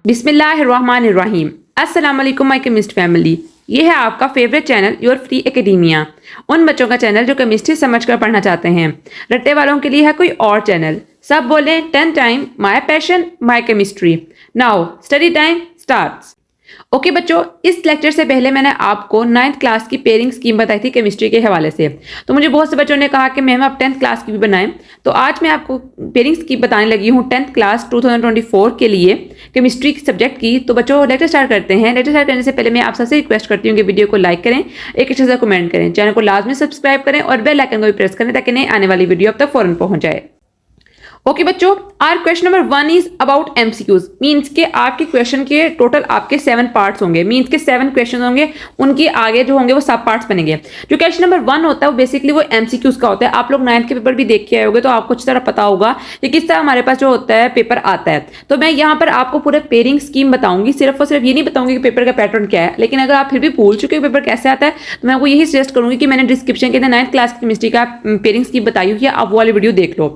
बिस्मिल्लाहिर्रहमानिर्रहीम। अस्सलाम वालेकुम माय केमिस्ट फैमिली। ये है आपका favourite channel your free academia. उन बच्चों का चैनल जो केमिस्ट्री समझकर पढ़ना चाहते हैं। रट्टे वालों के लिए है कोई और चैनल। सब बोले 10 time my passion my chemistry. Now study time starts. Okay बच्चों, इस लेक्चर से पहले मैंने आपको 9th क्लास की पेयरिंग स्कीम बताई थी केमिस्ट्री के हवाले से। तो मुझे बहुत से बच्चों ने कहा कि मैम आप 10th क्लास की भी बनाएं। तो आज मैं आपको पेयरिंग स्कीम बताने लगी हूँ 10th क्लास 2024 के लिए केमिस्ट्री सब्जेक्ट की। तो बच्चों लेक्चर स्टार्ट करते हैं। लेक्चर स्टार्ट करने से पहले मैं आप सबसे रिक्वेस्ट करती हूँ कि वीडियो को लाइक करें, एक अच्छा सा कमेंट करें, चैनल को लाजमी सब्सक्राइब करें और बेल आइकन को भी प्रेस करें ताकि नई आने वाली वीडियो अब तक फौरन पहुंच जाए। ओके बच्चों, our question number 1 is about MCQs. Means के आपके क्वेश्चन के टोटल आपके 7 पार्ट्स होंगे। मींस के 7 क्वेश्चन होंगे, उनके आगे जो होंगे वो सब पार्ट्स बनेंगे। जो क्वेश्चन नंबर 1 होता है वो बेसिकली वो एमसीक्यूज का होता है। आप लोग 9th के पेपर भी देख के आए होंगे तो आपको अच्छी तरह पता होगा कि किस तरह हमारे पास जो होता है पेपर आता है। तो मैं यहाँ पर आपको पूरे पेयरिंग स्कीम बताऊंगी। सिर्फ और सिर्फ ये नहीं बताऊंगी कि पेपर का पैटर्न क्या है, लेकिन अगर आप फिर भी भूल चुके हो पेपर कैसे आता है तो मैं आपको यही सजेस्ट करूंगी कि मैंने डिस्क्रिप्शन के अंदर 9th क्लास की केमिस्ट्री का पेयरिंग स्कीम बताई हुई है, आप वो वाली वीडियो देख लो।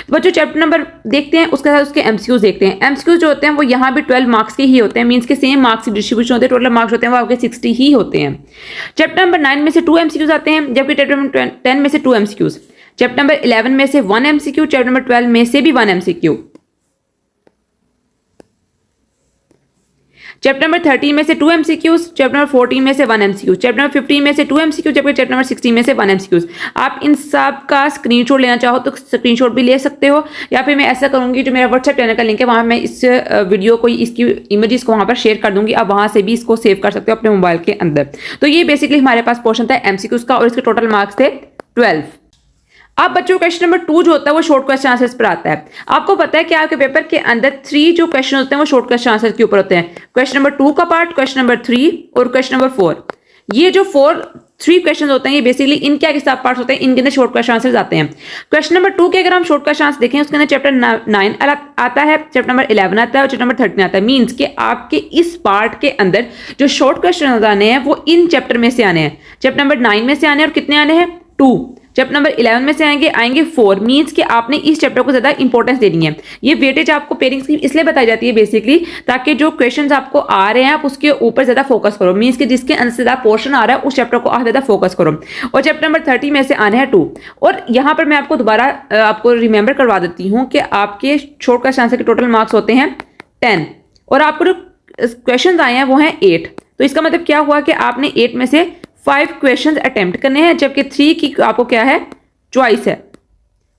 बच्चों चैप्टर नंबर देखते हैं, उसके साथ उसके एमसीक्यूज देखते हैं। एमसीक्यूज जो होते हैं वो यहाँ भी 12 मार्क्स के ही होते हैं। मींस के सेम मार्क्स की डिस्ट्रीब्यूशन होते हैं। टोटल मार्क्स होते हैं वो आपके 60 ही होते हैं। चैप्टर नंबर 9 में से 2 एमसीक्यूज आते हैं, जबकि चैप्टर नंबर 10 में से 2 एमसीक्यूज। चैप्टर नंबर 11 में से 1 एमसीक्यू, चैप्टर नंबर 12 में से भी 1 एमसीक्यू। चैप्टर नंबर 13 में से 2 एमसीक्यूज, चैप्टर नंबर 14 में से 1 एमसीक्यू, चैप्टर नंबर 15 में से 2 एमसीक्यू, जबकि चैप्टर नंबर 16 में से 1 एमसीक्यूज। आप इन सब का स्क्रीनशॉट लेना चाहो तो स्क्रीनशॉट भी ले सकते हो, या फिर मैं ऐसा करूंगी जो मेरा व्हाट्सएप चैनल का लिंक है वहां मैं इस वीडियो को, इसकी इमेजेस को वहां पर शेयर कर दूंगी। आप वहां से भी इसको सेव कर सकते हो अपने मोबाइल के अंदर। तो ये बेसिकली हमारे पास पोर्शन था एमसीक्यूज का और इसके टोटल मार्क्स थे 12। अब बच्चों क्वेश्चन नंबर 2 जो होता है वो शॉर्ट क्वेश्चन आंसर्स पर आता है। आपको पता है कि आपके पेपर के अंदर 3 जो क्वेश्चन होते हैं वो शॉर्ट क्वेश्चन आंसर के ऊपर होते हैं। क्वेश्चन नंबर 2 का पार्ट, क्वेश्चन नंबर 3 और क्वेश्चन नंबर 4। ये जो 3 क्वेश्चन होते हैं ये बेसिकली इनके आगे सब पार्ट्स होते हैं, इनके अंदर शॉर्ट क्वेश्चन आंसर्स आते हैं। क्वेश्चन नंबर 2 के अगर हम शॉर्ट क्वेश्चन आंसर देखें उसके अंदर चैप्टर 9 आता है, चैप्टर नंबर 11 आता है और चैप्टर नंबर 13 आता है। मींस के आपके इस पार्ट के अंदर जो शॉर्ट क्वेश्चन आने हैं वो इन चैप्टर में से आने हैं। चैप्टर नंबर 9 में से आने हैं और कितने आने हैं 2। चैप्टर नंबर 11 में से आएंगे 4। मींस कि आपने इस चैप्टर को ज्यादा इंपॉर्टेंस देनी है। ये वेटेज आपको पेयरिंग स्कीम इसलिए बताई जाती है बेसिकली ताकि जो क्वेश्चंस आपको आ रहे हैं आप उसके ऊपर ज्यादा फोकस करो। मींस कि जिसके अंदर से ज्यादा पोर्शन आ रहा है उस चैप्टर को आप ज्यादा फोकस करो। और चैप्टर नंबर 30 में से आने हैं 2। और यहाँ पर मैं आपको दोबारा आपको रिमेंबर करवा देती हूँ कि आपके शॉर्ट क्वेश्चन आंसर के टोटल मार्क्स होते हैं 10 और आपको जो क्वेश्चन आए हैं वो हैं 8। तो इसका मतलब क्या हुआ कि आपने 8 में से 5 क्वेश्चंस अटेम्प्ट करने हैं, जबकि 3 की आपको क्या है चॉइस है।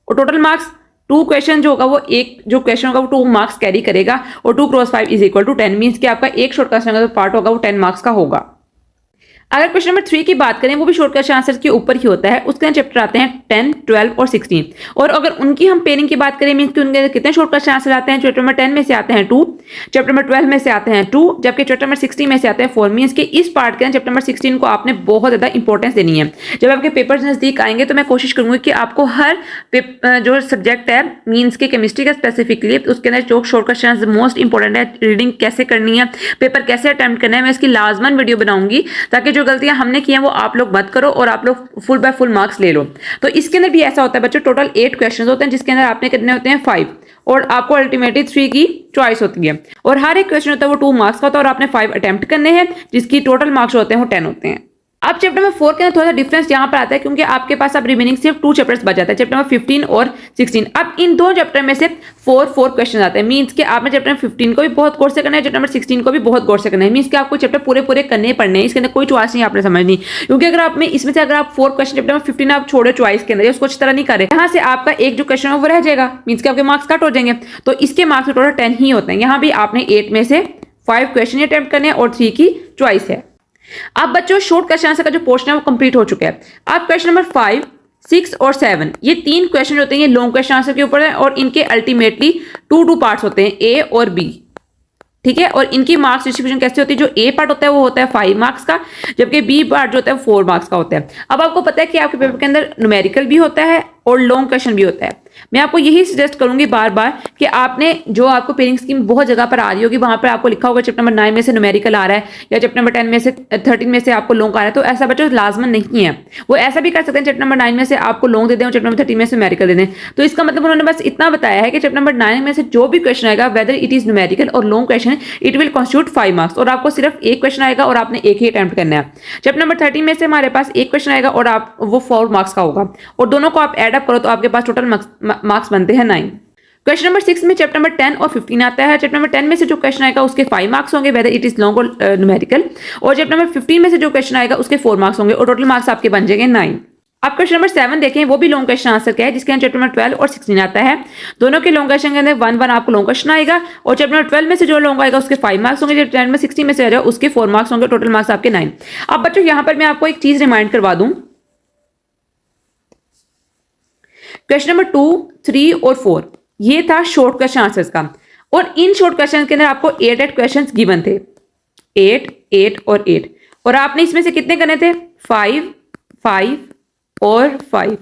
और टोटल मार्क्स 2 क्वेश्चन जो होगा वो एक जो क्वेश्चन होगा वो 2 मार्क्स कैरी करेगा और 2 cross 5 is equal to 10। Means कि आपका एक शॉर्ट क्वेश्चन का जो पार्ट होगा वो 10 मार्क्स का होगा। अगर क्वेश्चन नंबर 3 की बात करें वो भी शॉर्ट क्वेश्चन आंसर के ऊपर ही होता है। उसके अंदर चैप्टर आते हैं 10, 12 और 16। और अगर उनकी हम पेयरिंग की बात करें मींस कि उनके अंदर कितने शॉर्ट क्वेश्चन आंसर आते हैं। चैप्टर नंबर 10 में से आते हैं 2, चैप्टर नंबर 12 में से आते हैं 2, जबकि चैप्टर नंबर 16 में से आते हैं 4। मींस कि इस पार्ट के अंदर चैप्टर नंबर 16 को आपने बहुत ज्यादा इंपॉर्टेंस देनी है। जब आपके पेपर नजदीक आएंगे तो मैं कोशिश करूंगी कि आपको हर जो सब्जेक्ट है मींस के केमिस्ट्री का स्पेसिफिकली उसके अंदर जो शॉर्ट क्वेश्चन मोस्ट इंपॉर्टेंट है, रीडिंग कैसे करनी है, पेपर कैसे अटेम्प्ट करना है, मैं इसकी लाजमन वीडियो बनाऊंगी ताकि जो गलतियां हमने की वो आप लोग मत करो और आप लोग फुल बाय फुल मार्क्स ले लो। तो इसके अंदर भी ऐसा होता है बच्चों, टोटल 8 क्वेश्चंस होते हैं जिसके अंदर आपने कितने होते हैं 5 और आपको अल्टीमेटली 3 की चॉइस होती है। और हर एक क्वेश्चन होता है वो 2 मार्क्स का होता है और आपने 5 अटेम्प्ट करने हैं जिसकी टोटल मार्क्स होते हैं वो 10 होते हैं। अब चैप्टर नंबर 4 के अंदर थोड़ा सा डिफरेंस यहाँ पर आता है क्योंकि आपके पास अब रिमेनिंग सिर्फ 2 चैप्टर्स बच जाता है, चैप्टर नंबर 15 और 16। अब इन 2 चैप्टर में से 4 क्वेश्चन आते हैं। मींस कि आपने चैप्टर नंबर 15 को भी बहुत गौर से करना है, चैप्टर नंबर 16 को भी बहुत गौर से करना है। मींस कि आपको चैप्टर पूरे करने पड़ने हैं, इसके अंदर कोई चॉइस नहीं आपने समझनी। क्योंकि अगर आप में इसमें से अगर आप 4 क्वेश्चन चैप्टर नंबर 15 आप छोड़े चॉइस के अंदर उसको अच्छी तरह नहीं करे, यहाँ से आपका एक जो क्वेश्चन है वो रह जाएगा। मींस कि आपके मार्क्स कट हो जाएंगे। तो इसके मार्क्स टोटल 10 ही होते हैं। यहाँ भी आपने 8 में से 5 क्वेश्चन अटेम्प्ट करने और 3 की चॉइस है। अब बच्चों शॉर्ट क्वेश्चन आंसर का जो पोर्शन है वो कंप्लीट हो चुका है। अब क्वेश्चन नंबर 5, 6 और 7 ये 3 क्वेश्चन होते हैं, ये लॉन्ग क्वेश्चन आंसर के ऊपर है और इनके अल्टीमेटली 2 पार्ट्स होते हैं, ए और बी। ठीक है, और इनकी मार्क्स डिस्ट्रीब्यूशन कैसे होती है, जो ए पार्ट होता है वो होता है 5 मार्क्स का, जबकि बी पार्ट जो होता है 4 मार्क्स का होता है। अब आपको पता है कि आपके पेपर के अंदर न्यूमेरिकल भी होता है और लॉन्ग क्वेश्चन भी होता है। मैं आपको यही सजेस्ट करूंगी बार बार कि आपने जो आपको पेयरिंग स्कीम बहुत जगह पर आ रही होगी, वहां पर आपको लिखा होगा चैप्टर नंबर 9 में से न्यूमेरिकल आ रहा है या चैप्टर नंबर 10 में से 13 में से आपको लॉन्ग आ रहा है, तो ऐसा बच्चों लाजमन नहीं है। वो ऐसा भी कर सकते हैं चैप्टर नंबर 9 में से आपको लॉन्ग दे दें और चैप्टर नंबर 13 में से न्यूमेरिकल दे दें। तो इसका मतलब उन्होंने बस इतना बताया है कि चैप्टर नंबर 9 में से जो भी क्वेश्चन आएगा वेदर इट इज न्यूमेरिकल और long question it will constitute 5 marks, और आपको सिर्फ एक क्वेश्चन आएगा और आपने एक ही अटेम्प्ट करना है। चैप्टर नंबर 13 में से हमारे पास एक क्वेश्चन आएगा और आप वो 4 मार्क्स का होगा, और दोनों को आप एड अप करो तो आपके पास टोटल मार्क्स बनते हैं 9। क्वेश्चन नंबर 6 में चैप्टर नंबर 10 और 15 आता है। चैप्टर नंबर 10 में से जो क्वेश्चन आएगा उसके 5 मार्क्स होंगे वेदर इट इज लॉन्ग और न्यूमेरिकल, और चैप्टर नंबर 15 में से जो क्वेश्चन आएगा उसके 4 मार्क्स होंगे और टोटल मार्क्स आपके बन जाएंगे 9। आप क्वेश्चन नंबर 7 देखें, वो भी लॉन्ग क्वेश्चन आंसर का है, जिसके अंदर चैप्टर नंबर 12 और 16 आता है। दोनों के लॉन्ग क्वेश्चन के अंदर 1 आपको लॉन्ग क्वेश्चन आएगा, और चैप्टर नंबर 12 में से जो लॉन्ग आएगा उसके 5 मार्क्स होंगे, चैप्टर नंबर 16 में से आ जाए उसके 4 मार्क्स होंगे, टोटल मार्क्स आपके 9। अब बच्चों यहाँ पर मैं आपको एक चीज रिमाइंड करवा दूं, क्वेश्चन नंबर 2, 3 और 4 ये था शॉर्ट क्वेश्चन आंसर्स का, और इन शॉर्ट क्वेश्चन के अंदर आपको 8 क्वेश्चंस गिवन थे, 8 और 8, और आपने इसमें से कितने करने थे 5 5 और 5,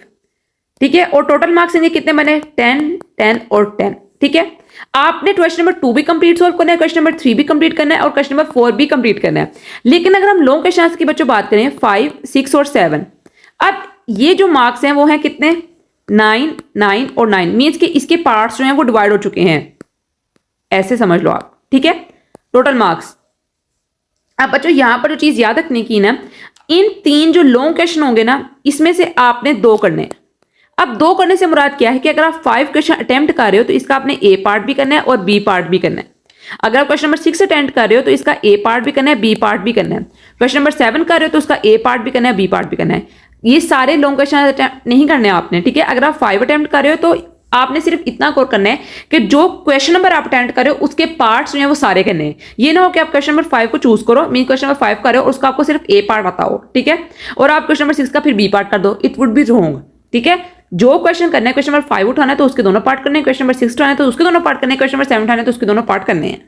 ठीक है। और टोटल मार्क्स इनके कितने बने 10 10 और 10, ठीक है। आपने क्वेश्चन नंबर 2 भी कंप्लीट सॉल्व करना है, क्वेश्चन नंबर 3 भी कंप्लीट करना है और क्वेश्चन नंबर 4 भी कंप्लीट करना है। लेकिन अगर हम लॉन्ग क्वेश्चन की बच्चों बात करें 5 6 और 7, अब ये जो मार्क्स हैं वो हैं कितने 9 9 और 9, मीन्स कि इसके पार्ट्स जो हैं वो डिवाइड हो चुके हैं, ऐसे समझ लो आप, ठीक है, टोटल मार्क्स। अब बच्चों यहां पर जो चीज याद रखने की ना, इन 3 जो लॉन्ग क्वेश्चन होंगे ना इसमें से आपने 2 करने हैं। अब 2 करने से मुराद क्या है कि अगर आप 5 क्वेश्चन अटेम्प्ट कर रहे हो तो इसका आपने ए पार्ट भी करना है और बी पार्ट भी करना है। अगर आप क्वेश्चन नंबर 6 अटेम्प्ट कर रहे हो तो इसका ए पार्ट भी करना है, बी पार्ट भी करना है। क्वेश्चन नंबर 7 कर रहे हो तो उसका ए पार्ट भी करना है, बी पार्ट भी करना है। ये सारे लॉन्ग क्वेश्चन अटेम्प्ट नहीं करने आपने, ठीक है। अगर आप 5 अटेम्प्ट कर रहे हो तो आपने सिर्फ इतना कोर करना है कि जो क्वेश्चन नंबर आप अटेम्प्ट कर रहे हो उसके पार्ट्स जो हैं वो सारे करने हैं। ये ना हो कि आप क्वेश्चन नंबर 5 को चूज करो, मीन क्वेश्चन नंबर 5 कर रहे हो और उसका आपको सिर्फ ए पार्ट आता हो, ठीक है, और आप क्वेश्चन नंबर 6 का फिर बी पार्ट कर दो, इट वुड बी रॉन्ग, ठीक है। जो क्वेश्चन करना है, क्वेश्चन नंबर 5 उठाना है तो उसके दोनों पार्ट करने हैं, क्वेश्चन नंबर 6 उठाना है तो उसके दोनों पार्ट करने हैं, क्वेश्चन नंबर 7 उठाना है तो उसके दोनों पार्ट करने हैं।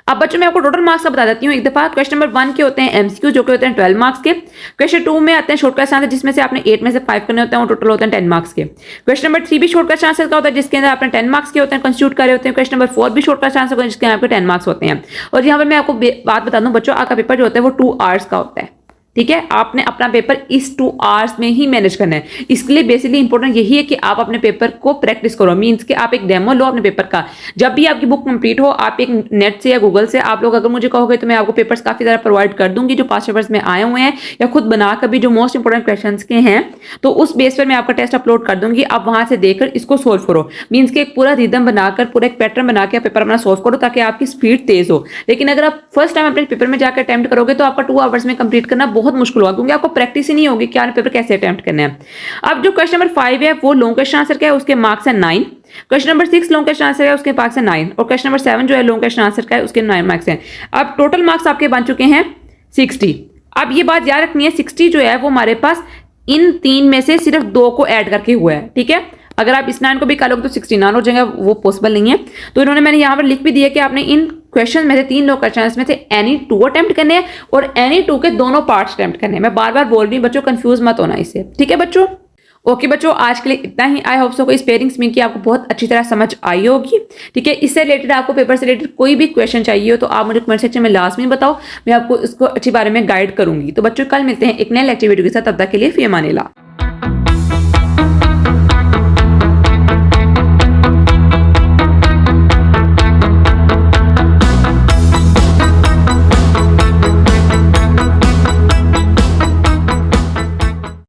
अब बच्चों मैं आपको टोटल मार्क्स का बता देती हूँ एक दफा। क्वेश्चन नंबर 1 के होते हैं एमसीक्यू जो कि होते हैं 12 मार्क्स के। क्वेश्चन 2 में आते हैं शॉर्ट क्वेश्चन आंसर जिसमें से आपने 8 में से 5 करने होते हैं, वो टोटल होते हैं 10 मार्क्स के। क्वेश्चन नंबर 3 भी शॉर्ट क्वेश्चन आंसर का होता है जिसके अंदर आपने 10 मार्क्स के होते हैं, कंस्टिट्यूट करे होते हैं। क्वेश्चन नंबर 4 भी शॉर्ट क्वेश्चन आंसर होता है जिसके आपके 10 मार्क्स होते हैं। और यहाँ पर मैं आपको बात बता दूं बच्चों, आपका पेपर जो होता है वो 2 आवर्स का होता है, ठीक है। आपने अपना पेपर इस 2 आवर्स में ही मैनेज करना है। इसके लिए बेसिकली इंपॉर्टेंट यही है कि आप अपने पेपर को प्रैक्टिस करो, मींस कि आप एक डेमो लो अपने पेपर का। जब भी आपकी बुक कंप्लीट हो आप एक नेट से या गूगल से आप लोग अगर मुझे कहोगे तो मैं आपको पेपर्स काफी ज़्यादा प्रोवाइड कर दूंगी जो पास पेपर्स में आए हुए हैं या खुद बना कर भी जो मोस्ट इंपॉर्टेंट क्वेश्चन के हैं, तो उस बेस पर मैं आपका टेस्ट अपलोड कर दूंगी। आप वहां से देखकर इसको सोल्व करो, मीन्स कि एक पूरा रिदम बनाकर पूरा एक पैटर्न बना के पेपर अपना सोल्व करो ताकि आपकी स्पीड तेज हो। लेकिन अगर आप फर्स्ट टाइम अपने पेपर में जाकर अटेम्प्ट करोगे तो आपका 2 आवर्स में कंप्लीट करना बहुत मुश्किल होगा, क्योंकि आपको प्रैक्टिस ही नहीं होगी कि आप पेपर कैसे अटेम्प्ट करना है। अब जो क्वेश्चन नंबर 5 है वो लॉन्ग क्वेश्चन आंसर का है, उसके मार्क्स है 9। Question number 6 long question answer है, उसके मार्क्स है 9, और क्वेश्चन नंबर 7 जो है लॉन्ग क्वेश्चन आंसर का है, उसके 9 मार्क्स हैं। अब टोटल मार्क्स आपके बन चुके हैं 60। अब ये बात याद रखनी है 60 जो है वो हमारे पास इन 3 में से सिर्फ 2 को ऐड करके हुआ है, ठीक है। अगर आप इस 9 को भी करोगे तो 69 हो जाएगा, वो पॉसिबल नहीं है। तो इन्होंने मैंने यहाँ पर लिख भी दिया कि आपने इन क्वेश्चन में से 3 लॉन्ग क्वेश्चन में से एनी 2 अटेम्प्ट करने हैं और एनी 2 के दोनों पार्ट्स अटेम्प्ट करने हैं। मैं बार बार बोल रही हूँ बच्चों, कंफ्यूज मत होना इससे, ठीक है बच्चों। ओके बच्चों, आज के लिए इतना ही। आई होप सो को इस पेयरिंग स्कीम की आपको बहुत अच्छी तरह समझ आई होगी, ठीक है। इससे रिलेटेड आपको पेपर से रिलेटेड कोई भी क्वेश्चन चाहिए हो तो आप मुझे कमेंट सेक्शन में लास्ट में बताओ, मैं आपको इसको अच्छी बारे में गाइड करूंगी। तो बच्चों कल मिलते हैं एक नए लेक्चर वीडियो के साथ, तब तक के लिए फी अमान अल्लाह।